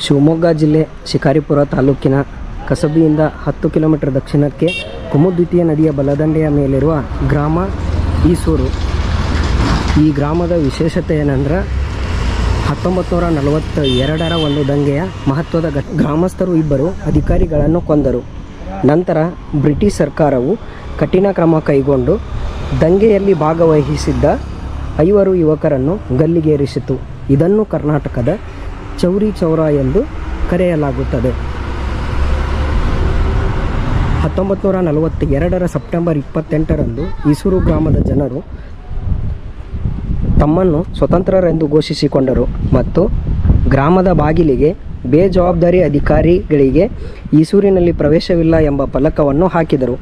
ಶಿವಮೊಗ್ಗ ಜಿಲ್ಲೆ ಶಿಕಾರಿಪುರ ತಾಲೂಕಿನ ಕಸಬಿಯಿಂದ 10 ಕಿಲೋಮೀಟರ್ ದಕ್ಷಿಣಕ್ಕೆ ಕುಮುದ್ವಿತೀಯ ನದಿಯ ಬಲದಂಡೆಯ ಮೇಲಿರುವ ಗ್ರಾಮ ಈಸೂರು. ಈ ಗ್ರಾಮದ ವಿಶೇಷತೆ ಏನಂದ್ರೆ 1942ರ ಒಂದು ದಂಗೆಯ ಮಹತ್ವದ ಗ್ರಾಮಸ್ಥರು ಇಬ್ಬರು ಅಧಿಕಾರಿಗಳನ್ನು ಕೊಂದರು. ನಂತರ ಬ್ರಿಟಿಷ್ ಸರ್ಕಾರವು ಕಠಿಣ ಕ್ರಮ ಕೈಗೊಂಡು ದಂಗೆಯಲ್ಲಿ ಭಾಗವಹಿಸಿದ್ದ 5 ಯುವಕರನ್ನು ಗಲ್ಲಿಗೇರಿಸಿತು. ಇದನ್ನು ಕರ್ನಾಟಕದ ಚೌರಿ ಚೌರಾ ಎಂದು ಕರೆಯಲಾಗುತ್ತದೆ. 1942ರ ಸೆಪ್ಟೆಂಬರ್ 28ರಂದು ಈಸೂರು ಗ್ರಾಮದ ಜನರು ತಮ್ಮನ್ನು ಸ್ವತಂತ್ರರೆಂದು ಘೋಷಿಸಿಕೊಂಡರು ಮತ್ತು ಗ್ರಾಮದ ಬಾಗಿಲಿಗೆ ಬೇಜವಾಬ್ದಾರಿ ಅಧಿಕಾರಿಗಳಿಗೆ ಈಸೂರಿನಲ್ಲಿ ಪ್ರವೇಶವಿಲ್ಲ ಎಂಬ ಫಲಕವನ್ನು ಹಾಕಿದರು.